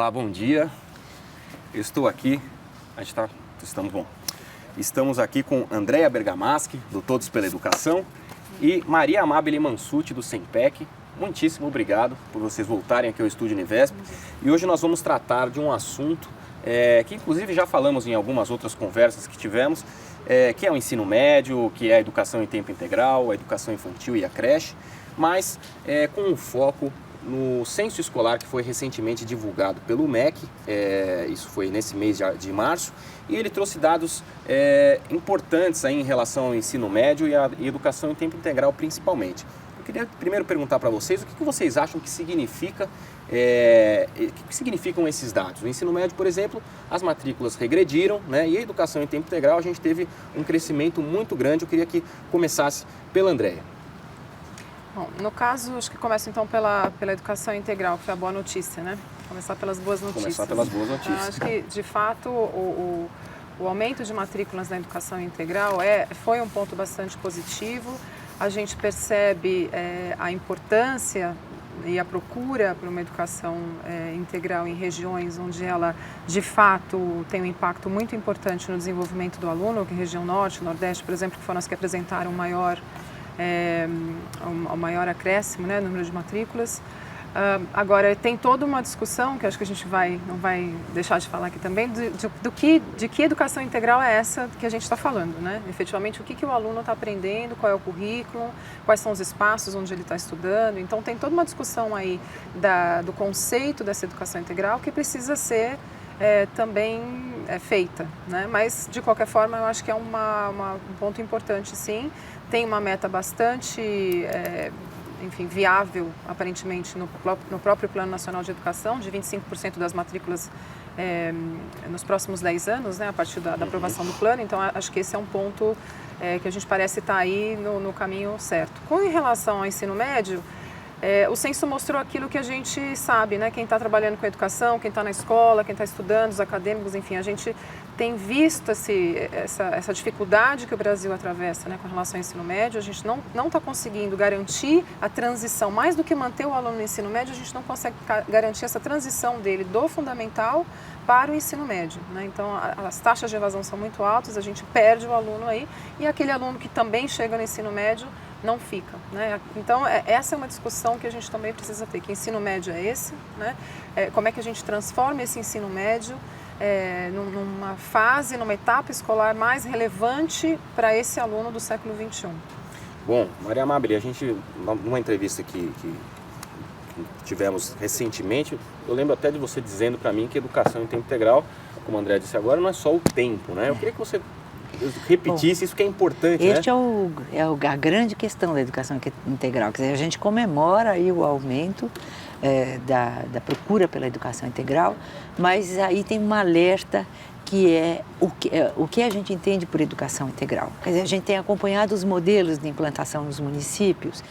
Olá, bom dia. Eu estou aqui, estamos aqui com Andréa Bergamaschi, do Todos pela Educação, e Maria Amabile Mansutti, do SEMPEC. Muitíssimo obrigado por vocês voltarem aqui ao Estúdio Univesp. E hoje nós vamos tratar de um assunto que inclusive já falamos em algumas outras conversas que tivemos, que é o ensino médio, que é a educação em tempo integral, a educação infantil e a creche, mas com um foco no censo escolar que foi recentemente divulgado pelo MEC, isso foi nesse mês de março, e ele trouxe dados importantes aí em relação ao ensino médio e à educação em tempo integral principalmente. Eu queria primeiro perguntar para vocês o que vocês acham que significam esses dados. O ensino médio, por exemplo, as matrículas regrediram, né? E a educação em tempo integral a gente teve um crescimento muito grande. Eu queria que começasse pela Andréa. Bom, no caso, acho que começo então pela educação integral, que foi a boa notícia, né? Começar pelas boas notícias. Começar pelas boas notícias. Acho que, de fato, o aumento de matrículas na educação integral foi um ponto bastante positivo. A gente percebe a importância e a procura por uma educação integral em regiões onde ela, de fato, tem um impacto muito importante no desenvolvimento do aluno, que é a região norte, nordeste, por exemplo, que foram as que apresentaram o maior acréscimo, né, número de matrículas. Agora, tem toda uma discussão, que acho que a gente não vai deixar de falar aqui também, de que educação integral é essa que a gente está falando, né? Efetivamente, o que o aluno está aprendendo, qual é o currículo, quais são os espaços onde ele está estudando. Então, tem toda uma discussão aí do conceito dessa educação integral que precisa ser também feita, né? Mas, de qualquer forma, eu acho que é um ponto importante, sim. Tem uma meta bastante viável, aparentemente, no próprio Plano Nacional de Educação, de 25% das matrículas nos próximos 10 anos, né, a partir da aprovação do plano. Então, acho que esse é um ponto que a gente parece estar aí no caminho certo. Em relação ao ensino médio, o censo mostrou aquilo que a gente sabe, né? Quem está trabalhando com educação, quem está na escola, quem está estudando, os acadêmicos, enfim, a gente tem visto essa dificuldade que o Brasil atravessa, né, com relação ao ensino médio. A gente não está conseguindo garantir a transição, mais do que manter o aluno no ensino médio, a gente não consegue garantir essa transição dele do fundamental para o ensino médio, né? Então, as taxas de evasão são muito altas, a gente perde o aluno aí, e aquele aluno que também chega no ensino médio não fica, né? Então, essa é uma discussão que a gente também precisa ter. Que ensino médio é esse, né? Como é que a gente transforma esse ensino médio numa fase, numa etapa escolar mais relevante para esse aluno do século XXI? Bom, Maria Amabile, a gente, numa entrevista que tivemos recentemente, eu lembro até de você dizendo para mim que educação em tempo integral, como a Andréa disse agora, não é só o tempo, né? Eu queria que você repetisse isso, que é importante, este, né? A grande questão da educação integral. Quer dizer, a gente comemora aí o aumento da procura pela educação integral, mas aí tem um alerta que é o que a gente entende por educação integral. Quer dizer, a gente tem acompanhado os modelos de implantação nos municípios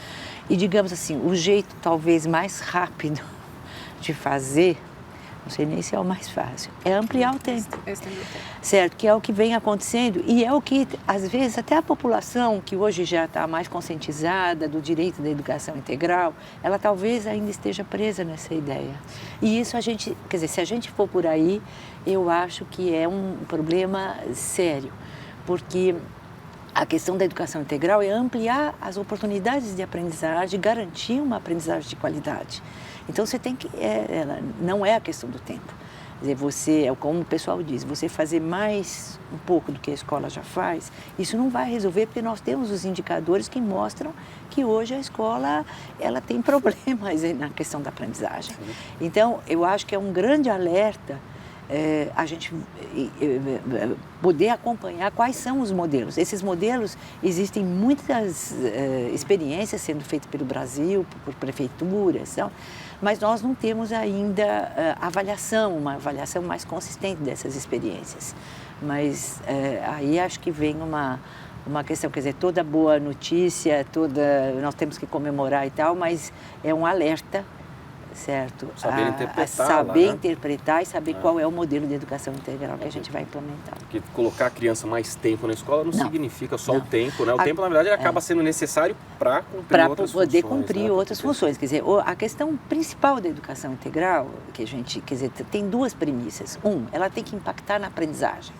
e, digamos assim, o jeito talvez mais rápido de fazer, não sei nem se é o mais fácil, é ampliar o tempo, certo? Que é o que vem acontecendo e é o que, às vezes, até a população que hoje já está mais conscientizada do direito da educação integral, ela talvez ainda esteja presa nessa ideia. E isso a gente, quer dizer, se a gente for por aí, eu acho que é um problema sério, porque a questão da educação integral é ampliar as oportunidades de aprendizagem, garantir uma aprendizagem de qualidade. Então, você tem que... não é a questão do tempo. Quer dizer, como o pessoal diz, você fazer mais um pouco do que a escola já faz, isso não vai resolver, porque nós temos os indicadores que mostram que hoje a escola ela tem problemas na questão da aprendizagem. Então, eu acho que é um grande alerta a gente poder acompanhar quais são os modelos. Esses modelos, existem muitas experiências sendo feitas pelo Brasil, por prefeituras, mas nós não temos ainda uma avaliação mais consistente dessas experiências. Mas aí acho que vem uma questão, quer dizer, toda boa notícia, nós temos que comemorar e tal, mas é um alerta certo? Saber interpretar, saber né? interpretar e saber qual é o modelo de educação integral que a gente vai implementar. Porque colocar a criança mais tempo na escola não significa só o tempo, né? O tempo, na verdade, ele acaba sendo necessário para cumprir outras funções. Para poder cumprir outras funções. Quer dizer, a questão principal da educação integral, que a gente, quer dizer, tem duas premissas. Ela tem que impactar na aprendizagem.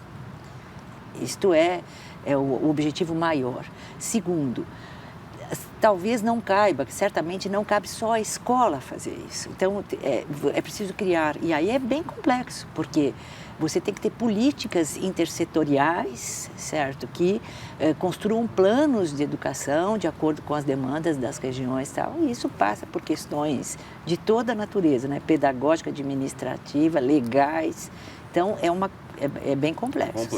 Isto é o objetivo maior. Segundo, talvez não caiba, que certamente não cabe só a escola fazer isso. Então, é preciso criar, e aí é bem complexo, porque você tem que ter políticas intersetoriais, certo, que construam planos de educação de acordo com as demandas das regiões e tal, e isso passa por questões de toda a natureza, né, pedagógica, administrativa, legais. Então, é bem complexo.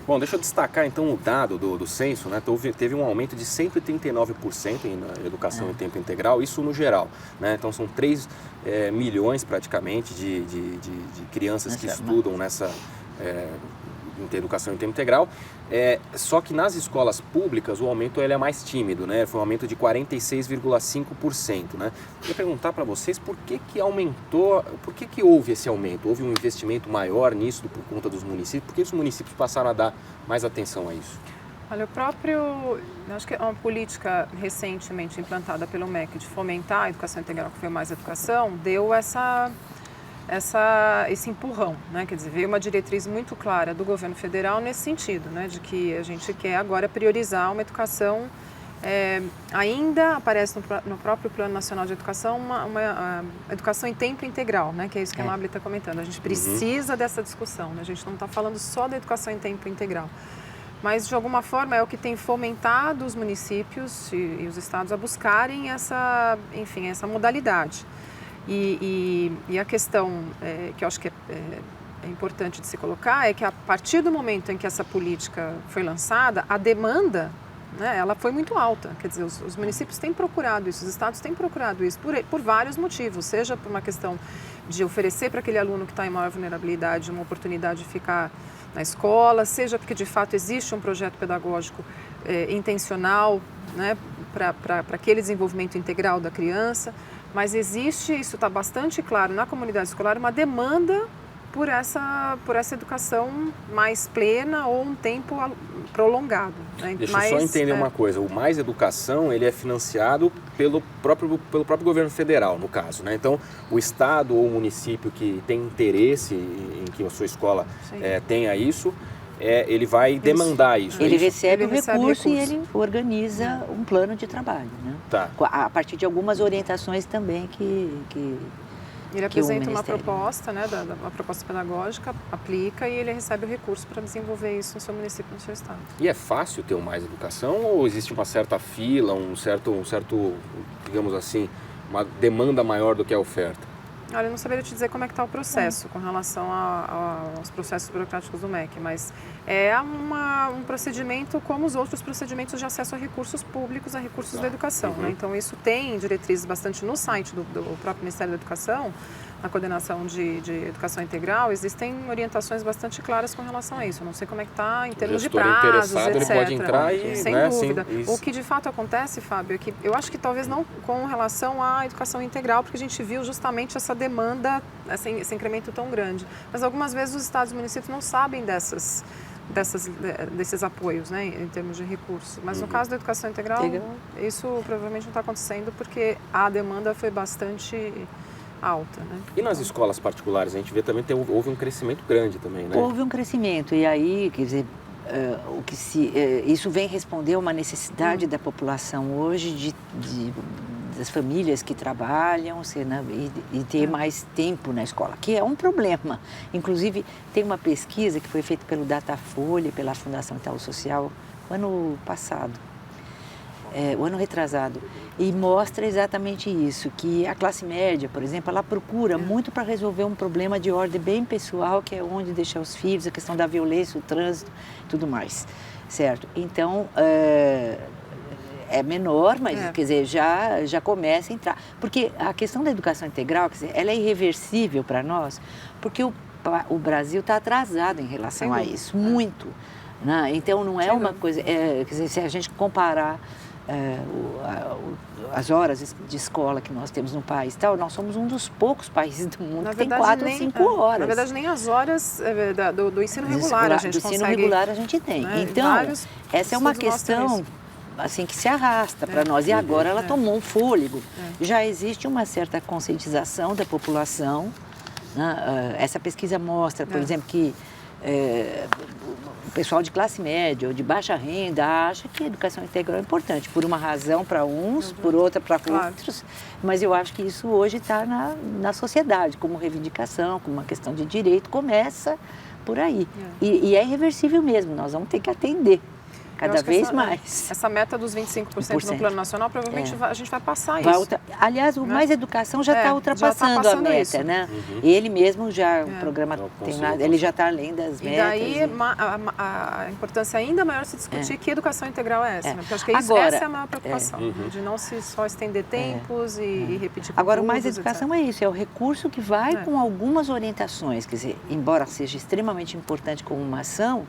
Bom, deixa eu destacar então o dado do censo, né? Teve um aumento de 139% na educação em tempo integral, isso no geral, né? Então são 3 milhões praticamente de crianças que estudam nessa educação em tempo integral. Só que nas escolas públicas o aumento ele é mais tímido, né? Foi um aumento de 46,5%, né? Eu queria perguntar para vocês por que aumentou, por que houve esse aumento? Houve um investimento maior nisso por conta dos municípios? Por que os municípios passaram a dar mais atenção a isso? Olha, acho que é uma política recentemente implantada pelo MEC de fomentar a educação integral, que foi o Mais Educação, deu esse empurrão, né? Quer dizer, veio uma diretriz muito clara do governo federal nesse sentido, né? De que a gente quer agora priorizar uma educação, ainda aparece no próprio Plano Nacional de Educação uma educação em tempo integral, né? Que é isso que a Amabile está comentando. A gente precisa dessa discussão, né? A gente não está falando só da educação em tempo integral, mas de alguma forma é o que tem fomentado os municípios e os estados a buscarem essa modalidade. E a questão que eu acho que é importante de se colocar é que a partir do momento em que essa política foi lançada, a demanda, né, ela foi muito alta. Quer dizer, os municípios têm procurado isso, os estados têm procurado isso por vários motivos, seja por uma questão de oferecer para aquele aluno que está em maior vulnerabilidade uma oportunidade de ficar na escola, seja porque de fato existe um projeto pedagógico intencional, né, para aquele desenvolvimento integral da criança. Mas existe, isso está bastante claro na comunidade escolar, uma demanda por essa educação mais plena ou um tempo prolongado. Né? Deixa eu só entender uma coisa, o Mais Educação ele é financiado pelo próprio governo federal, no caso, né? Então, o estado ou o município que tem interesse em que a sua escola tenha isso, ele vai demandar isso. Ele recebe o recurso e ele organiza um plano de trabalho, né? Tá. A partir de algumas orientações também que ele apresenta uma proposta, né, uma proposta pedagógica, aplica e ele recebe o recurso para desenvolver isso no seu município, no seu estado. E é fácil ter o Mais Educação ou existe uma certa fila, um certo, digamos assim, uma demanda maior do que a oferta? Olha, eu não saberia te dizer como é que está o processo com relação aos processos burocráticos do MEC, mas é um procedimento como os outros procedimentos de acesso a recursos públicos, a recursos da educação. Né? Então, isso tem diretrizes bastante no site do próprio Ministério da Educação, na coordenação de educação integral, existem orientações bastante claras com relação a isso. Eu não sei como é que está em termos de prazos, etc. Ele pode entrar e... Sem dúvida. O que de fato acontece, Fábio, é que eu acho que talvez não com relação à educação integral, porque a gente viu justamente essa demanda, esse incremento tão grande. Mas algumas vezes os estados e municípios não sabem desses apoios, né, em termos de recursos. Mas no caso da educação integral, isso provavelmente não está acontecendo porque a demanda foi bastante alta, né? E nas escolas particulares, a gente vê também houve um crescimento grande também, né? Houve um crescimento e aí, quer dizer, isso vem responder a uma necessidade da população hoje das famílias que trabalham e ter mais tempo na escola, que é um problema. Inclusive, tem uma pesquisa que foi feita pelo Datafolha, pela Fundação Itaú Social, ano passado, o ano retrasado, e mostra exatamente isso, que a classe média, por exemplo, ela procura muito para resolver um problema de ordem bem pessoal, que é onde deixar os filhos, a questão da violência, o trânsito, tudo mais, certo? Então, é menor, mas quer dizer, já começa a entrar. Porque a questão da educação integral, quer dizer, ela é irreversível para nós, porque o Brasil está atrasado em relação a isso, muito. Né? Então, não é uma coisa... quer dizer, se a gente comparar as horas de escola que nós temos no país, tal, nós somos um dos poucos países do mundo que tem 4 ou 5 horas. Na verdade, nem as horas do ensino regular a gente consegue. Do ensino regular a gente tem. Né? Então, essa é uma questão assim que se arrasta para nós. E agora ela tomou um fôlego. Já existe uma certa conscientização da população. Né? Essa pesquisa mostra, por exemplo, que o pessoal de classe média ou de baixa renda acha que a educação integral é importante, por uma razão para uns, por outra para outros, mas eu acho que isso hoje está na sociedade, como reivindicação, como uma questão de direito, começa por aí. E é irreversível mesmo, nós vamos ter que atender cada vez mais. Essa meta dos 25% no Plano Nacional, provavelmente a gente vai passar isso. Aliás, o Mais Educação já está ultrapassando a meta, isso. Né? Ele mesmo já, o programa ele já está além das metas. E daí a importância ainda maior se discutir que educação integral é essa, né? Porque acho que essa é a maior preocupação, de não se só estender tempos e repetir. Agora, o Mais Educação é isso, é o recurso que vai com algumas orientações, quer dizer, embora seja extremamente importante como uma ação,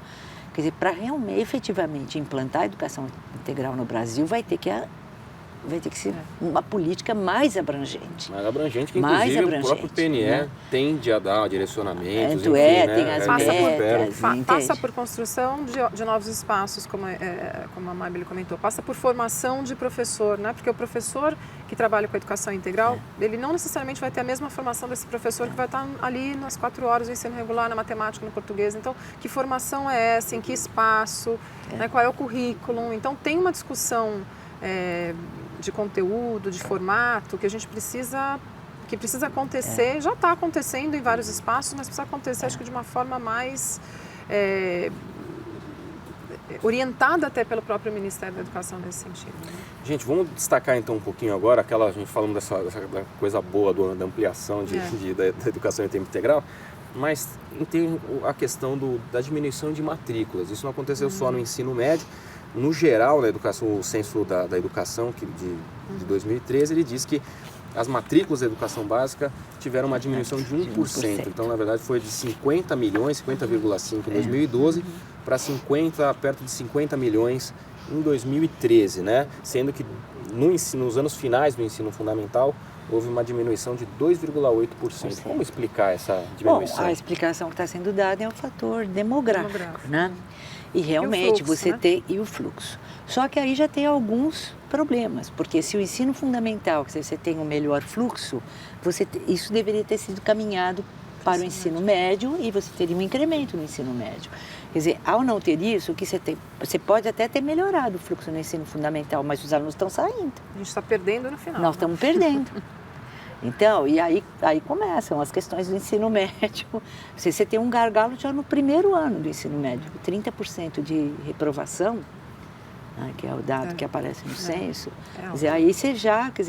quer dizer, para realmente, efetivamente implantar a educação integral no Brasil, vai ter que ser uma política mais abrangente. Mais abrangente, que inclusive o próprio PNE tende a dar direcionamentos. Tem as metas. Passa por construção de novos espaços, como a Mabile comentou. Passa por formação de professor, né? Porque o professor que trabalha com a educação integral, ele não necessariamente vai ter a mesma formação desse professor que vai estar ali nas 4 horas do ensino regular, na matemática, no português. Então, que formação é essa? Em que espaço? Né? Qual é o currículo? Então, tem uma discussão de conteúdo, de formato, que a gente precisa acontecer, já está acontecendo em vários espaços, mas precisa acontecer, acho que de uma forma mais orientada até pelo próprio Ministério da Educação nesse sentido. Né? Gente, vamos destacar então um pouquinho agora, a gente falando dessa coisa boa da ampliação da educação em tempo integral, mas tem a questão da diminuição de matrículas. Isso não aconteceu só no ensino médio. No geral, na educação, o censo da educação de 2013, ele diz que as matrículas da educação básica tiveram uma diminuição de 1%. Então, na verdade, foi de 50 milhões, 50,5 em 2012, para perto de 50 milhões em 2013, né? Sendo que nos anos finais do ensino fundamental, houve uma diminuição de 2,8%. Como explicar essa diminuição? Bom, a explicação que está sendo dada é o fator demográfico, né? E realmente e o fluxo. Só que aí já tem alguns problemas, porque se o ensino fundamental, que você tem um melhor fluxo, isso deveria ter sido caminhado para o ensino médio e você teria um incremento no ensino médio. Quer dizer, ao não ter isso, o que você pode até ter melhorado o fluxo no ensino fundamental, mas os alunos estão saindo. A gente está perdendo no final. Nós estamos perdendo. Então, e aí começam as questões do ensino médio. Você tem um gargalo já no primeiro ano do ensino médio, 30% de reprovação, né, que é o dado que aparece no censo. Quer dizer, aí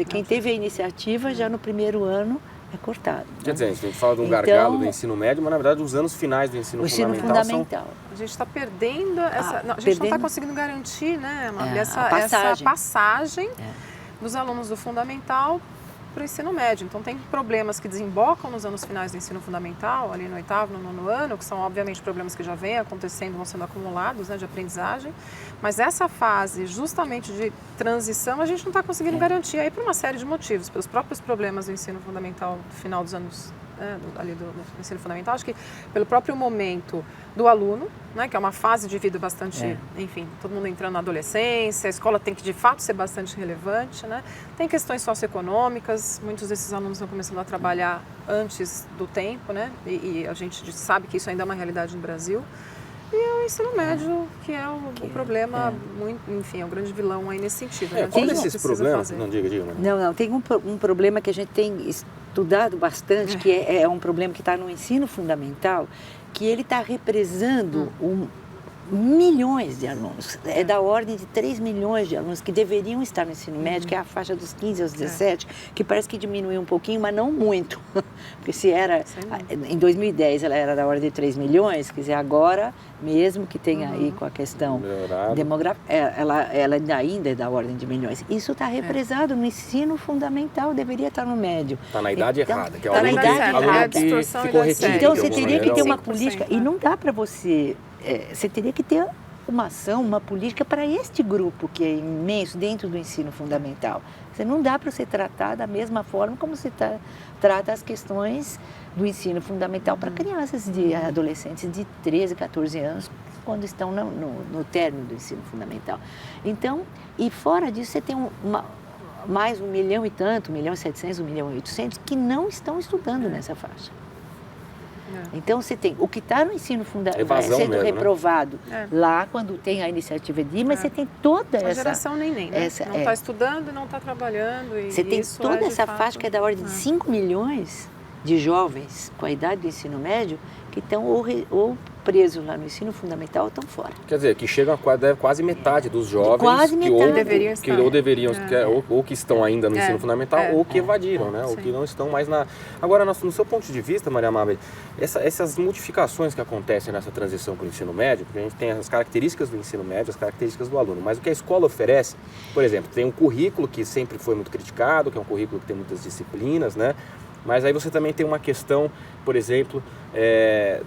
quem teve a iniciativa já no primeiro ano é cortado. Quer dizer, a gente fala de um gargalo do ensino médio, mas na verdade os anos finais do ensino fundamental. A gente está perdendo a gente não está conseguindo garantir, né, essa passagem dos alunos do fundamental para o ensino médio. Então, tem problemas que desembocam nos anos finais do ensino fundamental, ali no 8º, no 9º ano, que são, obviamente, problemas que já vêm acontecendo, vão sendo acumulados, né, de aprendizagem. Mas essa fase, justamente de transição, a gente não está conseguindo garantir aí por uma série de motivos, pelos próprios problemas do ensino fundamental do final dos anos, do ensino fundamental. Acho que pelo próprio momento do aluno, né, que é uma fase de vida bastante, enfim, todo mundo entrando na adolescência, a escola tem que de fato ser bastante relevante, né? Tem questões socioeconômicas, muitos desses alunos estão começando a trabalhar antes do tempo, né? E a gente sabe que isso ainda é uma realidade no Brasil. E é o ensino médio que é o problema, enfim, é o grande vilão aí nesse sentido. Né? Qual desses problemas? Não, diga. Não, tem um problema que a gente tem estudado bastante, que é um problema que está no ensino fundamental, que ele está represando milhões de alunos. É da ordem de 3 milhões de alunos que deveriam estar no ensino médio, que é a faixa dos 15 aos 17, que parece que diminuiu um pouquinho, mas não muito. Porque se era, em 2010 ela era da ordem de 3 milhões, quer dizer, agora, mesmo que tenha aí com a questão demográfica, ela ainda é da ordem de milhões. Isso está represado no ensino fundamental, deveria estar no médio. Está na idade errada, que é o aluno que ficou retido. Então, você teria que ter uma política, e não dá para você teria que ter uma ação, uma política para este grupo que é imenso dentro do ensino fundamental. Não dá para você tratar da mesma forma como você trata as questões do ensino fundamental para crianças e adolescentes de 13, 14 anos, quando estão no término do ensino fundamental. Então, e fora disso, você tem mais 1 milhão e tanto, 1.700.000, 1.800.000, que não estão estudando nessa faixa. Então, você tem o que está no ensino fundamental sendo mesmo, reprovado lá quando tem a iniciativa de ir, mas você tem toda essa... A geração neném, né? Não está estudando, não está trabalhando. E você tem toda essa fato, faixa que é da ordem de 5 milhões de jovens com a idade do ensino médio que estão ou presos lá no ensino fundamental ou estão fora. Quer dizer, que chegam a quase metade dos jovens quase metade. ou deveriam ou que estão ainda no ensino fundamental ou que evadiram, né? Ou que não estão mais na... Agora, no seu ponto de vista, Maria Amábile, essas modificações que acontecem nessa transição para o ensino médio, porque a gente tem as características do ensino médio, as características do aluno, mas o que a escola oferece, por exemplo, tem um currículo que sempre foi muito criticado, que é um currículo que tem muitas disciplinas, né? Mas aí você também tem uma questão, por exemplo,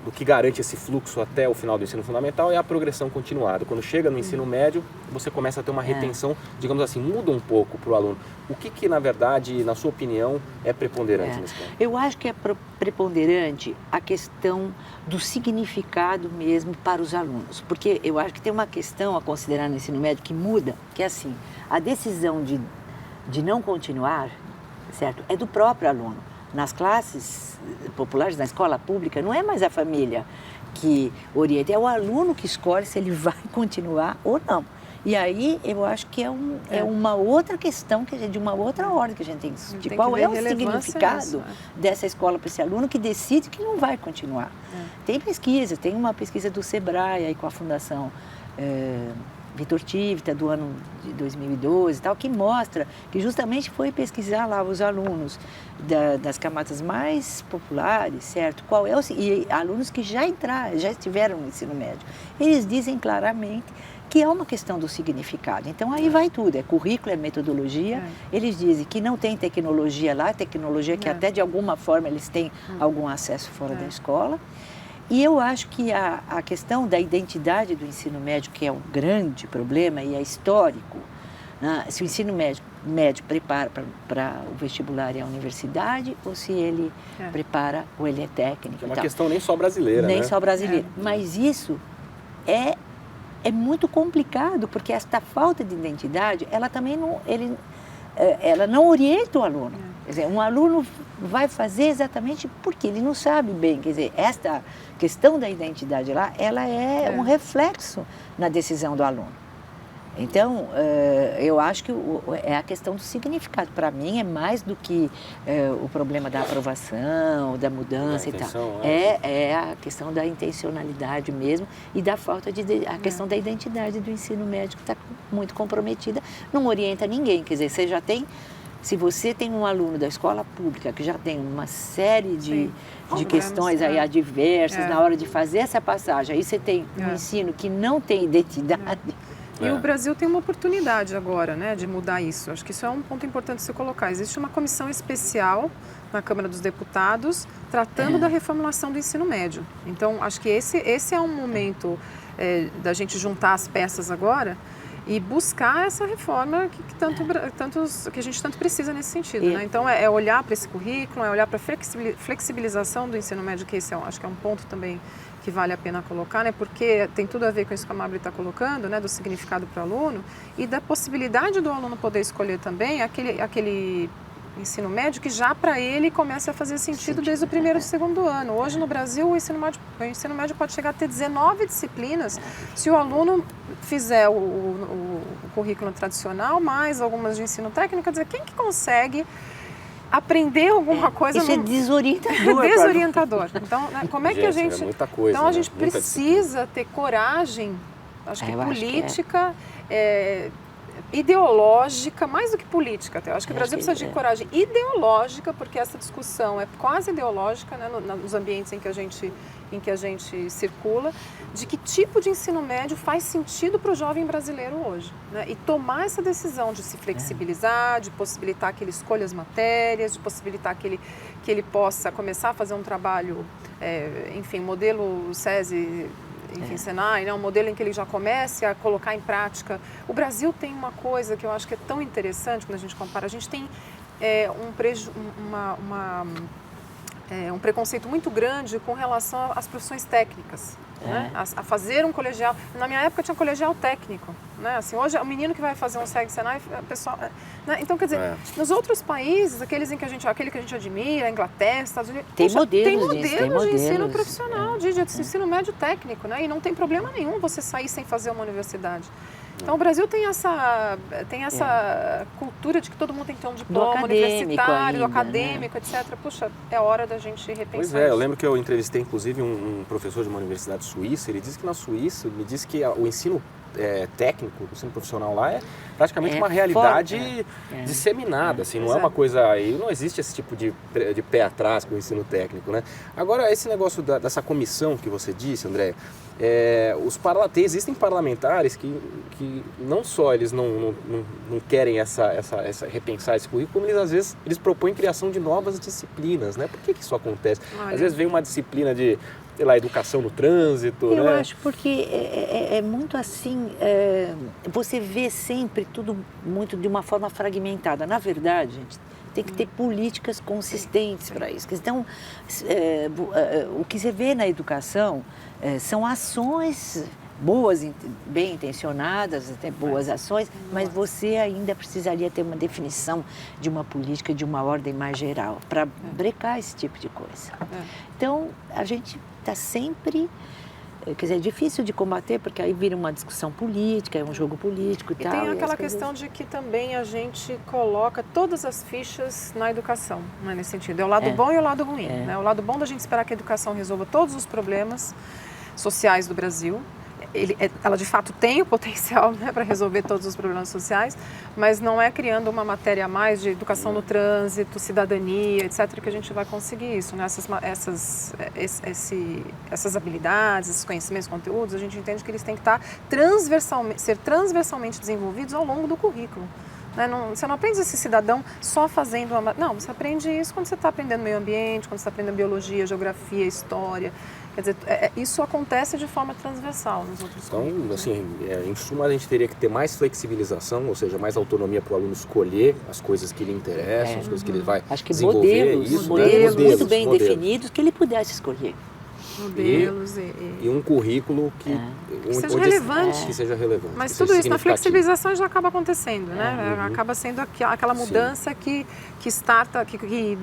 do que garante esse fluxo até o final do ensino fundamental é a progressão continuada. Quando chega no ensino médio, você começa a ter uma retenção, digamos assim, muda um pouco para o aluno. O que, na verdade, na sua opinião, é preponderante nesse ponto? Eu acho que é preponderante a questão do significado mesmo para os alunos. Porque eu acho que tem uma questão a considerar no ensino médio que muda, que é assim, a decisão de não continuar, certo, é do próprio aluno. Nas classes populares, na escola pública, não é mais a família que orienta, é o aluno que escolhe se ele vai continuar ou não. E aí eu acho que é uma outra questão, de uma outra ordem que a gente tem que discutir. Qual é o significado dessa escola para esse aluno que decide que não vai continuar? Tem pesquisa, tem uma pesquisa do Sebrae aí com a Fundação Vitor Tivita, do ano de 2012 e tal, que mostra que justamente foi pesquisar lá os alunos das camadas mais populares, certo? Qual é e alunos que já estiveram no ensino médio. Eles dizem claramente que é uma questão do significado. Então, aí vai tudo, é currículo, é metodologia. Eles dizem que não tem tecnologia lá, tecnologia que até de alguma forma eles têm algum acesso fora da escola. E eu acho que a questão da identidade do ensino médio, que é um grande problema e é histórico, né? Se o ensino médio prepara para o vestibular e a universidade ou se ele prepara ou ele é técnico. É uma questão nem só brasileira, nem só brasileira. Mas isso é muito complicado, porque esta falta de identidade, ela também ela não orienta o aluno. Quer dizer, um aluno vai fazer exatamente porque ele não sabe bem. Quer dizer, esta questão da identidade lá, ela é um reflexo na decisão do aluno. Então, eu acho que é a questão do significado. Para mim, é mais do que o problema da aprovação, da mudança e tal. É a questão da intencionalidade mesmo e da falta a questão da identidade do ensino médio que está muito comprometida. Não orienta ninguém. Quer dizer, você já tem... Se você tem um aluno da escola pública que já tem uma série de questões aí adversas na hora de fazer essa passagem, aí você tem um ensino que não tem identidade... E o Brasil tem uma oportunidade agora, né, de mudar isso. Acho que isso é um ponto importante de se colocar. Existe uma comissão especial na Câmara dos Deputados tratando da reformulação do ensino médio. Então, acho que esse é um momento da gente juntar as peças agora e buscar essa reforma que a gente tanto precisa nesse sentido. Né? Então, é olhar para esse currículo, é olhar para a flexibilização do ensino médio, que esse acho que é um ponto também que vale a pena colocar, né? Porque tem tudo a ver com isso que a Amábile está colocando, né? Do significado para o aluno e da possibilidade do aluno poder escolher também aquele ensino médio que já para ele começa a fazer sentido desde o primeiro e segundo ano. Hoje no Brasil o ensino médio pode chegar a ter 19 disciplinas se o aluno fizer o currículo tradicional mais algumas de ensino técnico. Quer dizer, quem que consegue aprender alguma coisa... Isso é desorientador. Desorientador. Então, né, como é que a gente... É muita coisa, então, a gente precisa ter coragem, acho que política, ideológica, mais do que política até. Eu acho que o Brasil precisa de coragem ideológica, porque essa discussão é quase ideológica, né, nos ambientes em que a gente circula, de que tipo de ensino médio faz sentido para o jovem brasileiro hoje. Né? E tomar essa decisão de se flexibilizar, de possibilitar que ele escolha as matérias, de possibilitar que ele possa começar a fazer um trabalho, enfim, modelo SESI enfim, Senai, né, um modelo em que ele já comece a colocar em prática. O Brasil tem uma coisa que eu acho que é tão interessante quando a gente compara. A gente tem um preconceito muito grande com relação às profissões técnicas, né? A fazer um colegial. Na minha época tinha colegial técnico, né? Assim, hoje o menino que vai fazer um Senai, pessoal, né? Então, quer dizer, nos outros países, aquele que a gente admira, Inglaterra, Estados Unidos, tem poxa, modelos de ensino profissional, de ensino médio técnico, né? E não tem problema nenhum você sair sem fazer uma universidade. Então, o Brasil tem essa cultura de que todo mundo tem que ter um diploma universitário, ainda, acadêmico, etc. Puxa, é hora da gente repensar Pois isso. eu lembro que eu entrevistei, inclusive, um professor de uma universidade suíça. Ele disse que na Suíça, me disse que o ensino técnico, o ensino profissional lá é praticamente uma realidade disseminada, assim, não é uma coisa, aí não existe esse tipo de pé atrás com o ensino técnico, né? Agora, esse negócio dessa comissão que você disse, André, existem parlamentares que não só eles não querem repensar esse currículo, como às vezes eles propõem criação de novas disciplinas, né? Por que isso acontece? Olha, às vezes vem uma disciplina de, sei lá, educação no trânsito, eu né? acho porque é muito assim, você vê sempre tudo muito de uma forma fragmentada. Na verdade, gente, tem que ter políticas consistentes para isso. Então, o que você vê na educação são ações boas, bem intencionadas, até boas ações, mas você ainda precisaria ter uma definição de uma política, de uma ordem mais geral, para brecar esse tipo de coisa. Então, a gente está sempre... Quer dizer, é difícil de combater, porque aí vira uma discussão política, é um jogo político e tal. E tem aquela questão de que também a gente coloca todas as fichas na educação, não é nesse sentido. É o lado bom e o lado ruim. Né? O lado bom da gente esperar que a educação resolva todos os problemas sociais do Brasil. Ela, de fato, tem o potencial, né, para resolver todos os problemas sociais, mas não é criando uma matéria a mais de educação no trânsito, cidadania, etc., que a gente vai conseguir isso. Né? Essas habilidades, esses conhecimentos, conteúdos, a gente entende que eles têm que ser transversalmente desenvolvidos ao longo do currículo. Né? Você não aprende esse cidadão só fazendo uma... Não, você aprende isso quando você está aprendendo meio ambiente, quando você está aprendendo biologia, geografia, história. Quer dizer, isso acontece de forma transversal nos outros currículos. Então, assim, em suma, a gente teria que ter mais flexibilização, ou seja, mais autonomia para o aluno escolher as coisas que lhe interessam, as coisas que ele vai Acho que desenvolver. modelos muito bem definidos que ele pudesse escolher. Modelos e um currículo que seja relevante. Que seja relevante. Mas tudo isso na flexibilização já acaba acontecendo, né? Acaba sendo aquela mudança que starta, que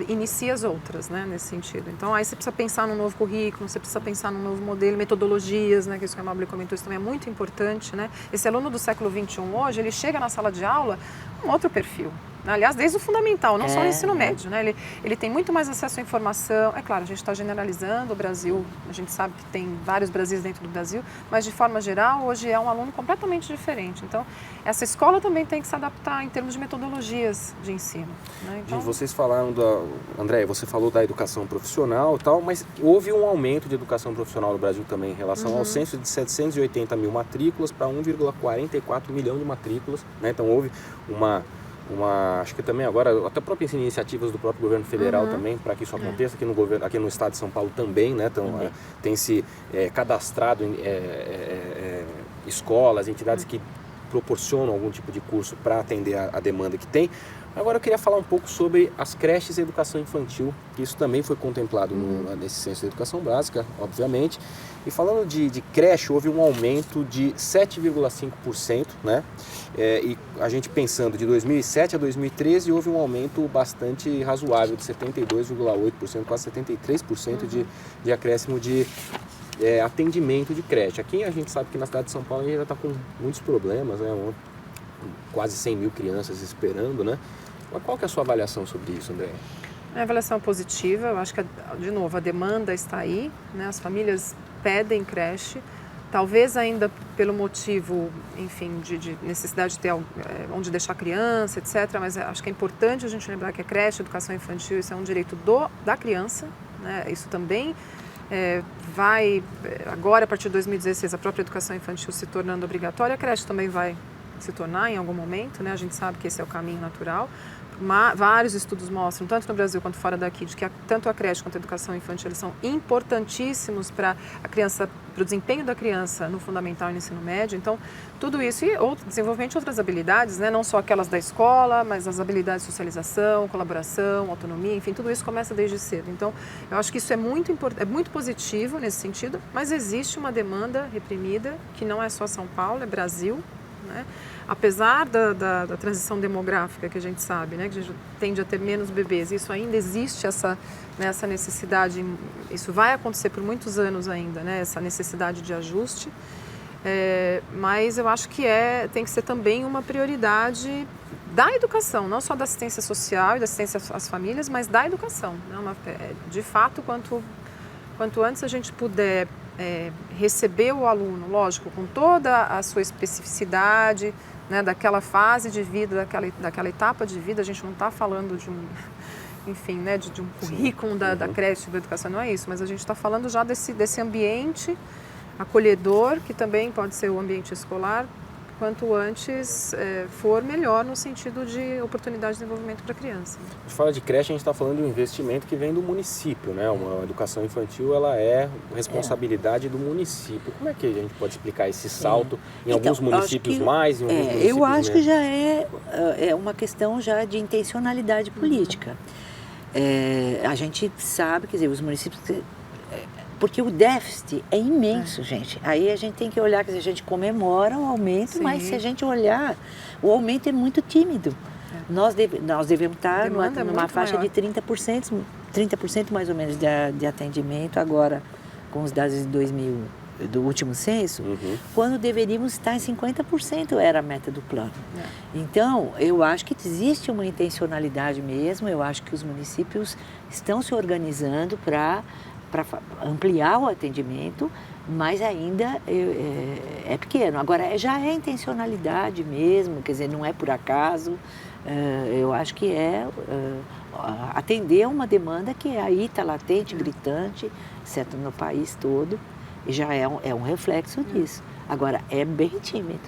inicia as outras, né? Nesse sentido. Então aí você precisa pensar num novo currículo, você precisa pensar num novo modelo, metodologias, né? Que isso que a Amabile comentou, isso também é muito importante, né? Esse aluno do século XXI hoje, ele chega na sala de aula com outro perfil. Aliás, desde o fundamental, não só o ensino médio, né? Ele tem muito mais acesso à informação. É claro, a gente está generalizando o Brasil, a gente sabe que tem vários Brasis dentro do Brasil, mas de forma geral, hoje é um aluno completamente diferente. Então, essa escola também tem que se adaptar em termos de metodologias de ensino. Né? Então... Gente, vocês falaram André, você falou da educação profissional e tal, mas houve um aumento de educação profissional no Brasil também em relação ao censo de 780 mil matrículas para 1,44 milhão de matrículas, né? Então, houve acho que também agora, até próprias iniciativas do próprio governo federal também, para que isso aconteça, aqui no estado de São Paulo também, né? Então, tem se cadastrado escolas, entidades que proporcionam algum tipo de curso para atender a demanda que tem. Agora eu queria falar um pouco sobre as creches e educação infantil, que isso também foi contemplado nesse censo de educação básica, obviamente. E falando de creche, houve um aumento de 7,5%, né? E a gente pensando de 2007 a 2013, houve um aumento bastante razoável, de 72,8%, quase 73% de acréscimo de atendimento de creche. Aqui a gente sabe que na cidade de São Paulo a gente já está com muitos problemas, né? Quase 100 mil crianças esperando, né? Mas qual que é a sua avaliação sobre isso, André? A avaliação é positiva, eu acho que, de novo, a demanda está aí, né? As famílias pedem creche, talvez ainda pelo motivo, enfim, de necessidade de ter onde deixar a criança, etc. Mas acho que é importante a gente lembrar que a creche, a educação infantil, isso é um direito da criança, né? Isso também vai, agora a partir de 2016, a própria educação infantil se tornando obrigatória, a creche também vai se tornar em algum momento, né? A gente sabe que esse é o caminho natural, vários estudos mostram, tanto no Brasil quanto fora daqui, de que tanto a creche quanto a educação infantil eles são importantíssimos para a criança, para o desempenho da criança no fundamental e no ensino médio. Então, tudo isso e desenvolvimento de outras habilidades, né? Não só aquelas da escola, mas as habilidades de socialização, colaboração, autonomia, enfim, tudo isso começa desde cedo. Então, eu acho que isso é muito positivo nesse sentido, mas existe uma demanda reprimida, que não é só São Paulo, é Brasil, né? Apesar da transição demográfica que a gente sabe, né, que a gente tende a ter menos bebês, isso ainda existe essa necessidade, isso vai acontecer por muitos anos ainda, né, essa necessidade de ajuste, mas eu acho que tem que ser também uma prioridade da educação, não só da assistência social e da assistência às famílias, mas da educação, né, de fato, quanto antes a gente puder receber o aluno, lógico, com toda a sua especificidade, né, daquela fase de vida, daquela etapa de vida, a gente não está falando de enfim, né, de um currículo da creche, da educação, não é isso, mas a gente está falando já desse ambiente acolhedor, que também pode ser o ambiente escolar, quanto antes for melhor no sentido de oportunidade de desenvolvimento para a criança. A gente fala de creche, a gente está falando de um investimento que vem do município, né? Uma educação infantil, ela é responsabilidade do município. Como é que a gente pode explicar esse salto em alguns municípios mais, em alguns municípios eu acho menos? que já é uma questão já de intencionalidade política. A gente sabe, quer dizer, os municípios... Porque o déficit é imenso, gente. Aí a gente tem que olhar, quer dizer, a gente comemora o aumento, mas se a gente olhar, o aumento é muito tímido. Nós devemos estar numa faixa de 30% mais ou menos de atendimento agora, com os dados de 2000, do último censo, quando deveríamos estar em 50%, era a meta do plano. Então, eu acho que existe uma intencionalidade mesmo, eu acho que os municípios estão se organizando para ampliar o atendimento, mas ainda é pequeno. Agora, já é intencionalidade mesmo, quer dizer, não é por acaso. Eu acho que atender a uma demanda que aí está latente, gritante, certo, no país todo, e já é um reflexo disso. Agora, é bem tímido.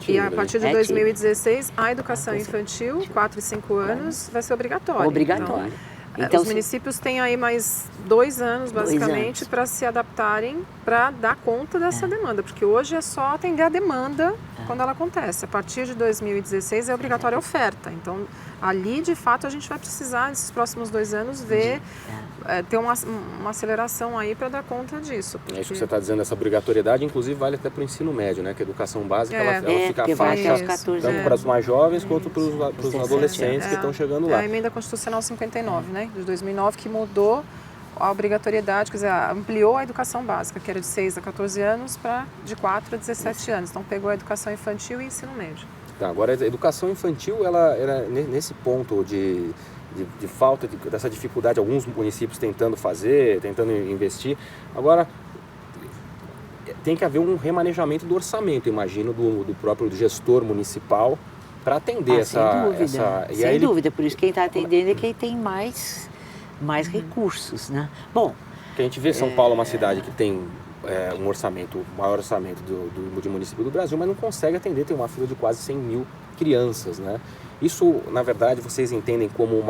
E a partir de 2016, a educação infantil, 4 e 5 anos, vai ser obrigatória. Obrigatória. Então, os municípios têm aí mais 2 anos, basicamente, para se adaptarem, para dar conta dessa demanda. Porque hoje é só atender a demanda quando ela acontece. A partir de 2016 é obrigatória a oferta. Então, ali, de fato, a gente vai precisar, nesses próximos 2 anos, ter uma aceleração aí para dar conta disso. Porque... Acho que você está dizendo, essa obrigatoriedade, inclusive, vale até para o ensino médio, né? Que a educação básica, ela fica fácil tanto para os mais jovens quanto para os adolescentes que estão chegando lá. É a emenda constitucional 59, né? De 2009, que mudou a obrigatoriedade, quer dizer, ampliou a educação básica, que era de 6 a 14 anos, para de 4 a 17 anos. Então, pegou a educação infantil e ensino médio. Tá, agora, a educação infantil, ela era nesse ponto de falta dessa dificuldade, alguns municípios tentando investir. Agora, tem que haver um remanejamento do orçamento, imagino, do próprio gestor municipal para atender Sem dúvida, por isso quem está atendendo é quem tem mais recursos, né? Bom, que a gente vê São Paulo é uma cidade que tem o maior orçamento de município do Brasil, mas não consegue atender, tem uma fila de quase 100 mil crianças, né? Isso, na verdade, vocês entendem como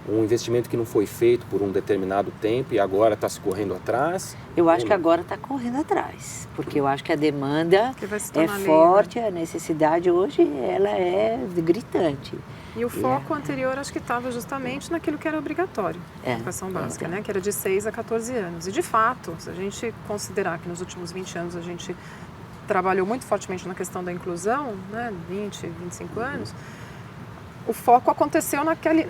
um investimento que não foi feito por um determinado tempo e agora está se correndo atrás? Eu acho que agora está correndo atrás, porque eu acho que a demanda é forte, a necessidade hoje ela é gritante. E o foco anterior acho que estava justamente naquilo que era obrigatório, educação básica, né? Que era de 6 a 14 anos. E de fato, se a gente considerar que nos últimos 20 anos a gente trabalhou muito fortemente na questão da inclusão, né? 20, 25 anos, o foco aconteceu naquela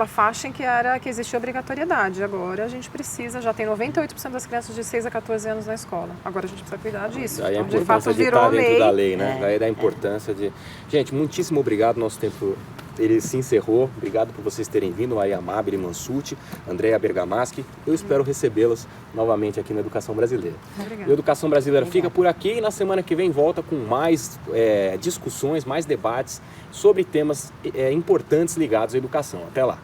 faixa em que existia obrigatoriedade. Agora a gente precisa, já tem 98% das crianças de 6 a 14 anos na escola. Agora a gente precisa cuidar disso. Aí então, de fato, virou lei. Dentro da lei, né? Daí da importância de... Gente, muitíssimo obrigado, nosso tempo ele se encerrou. Obrigado por vocês terem vindo, Maria Amabile Mansutti, Andréa Bergamaschi. Eu espero recebê-los novamente aqui na Educação Brasileira. Obrigada. E a Educação Brasileira fica por aqui e na semana que vem volta com mais discussões, mais debates sobre temas importantes ligados à educação. Até lá!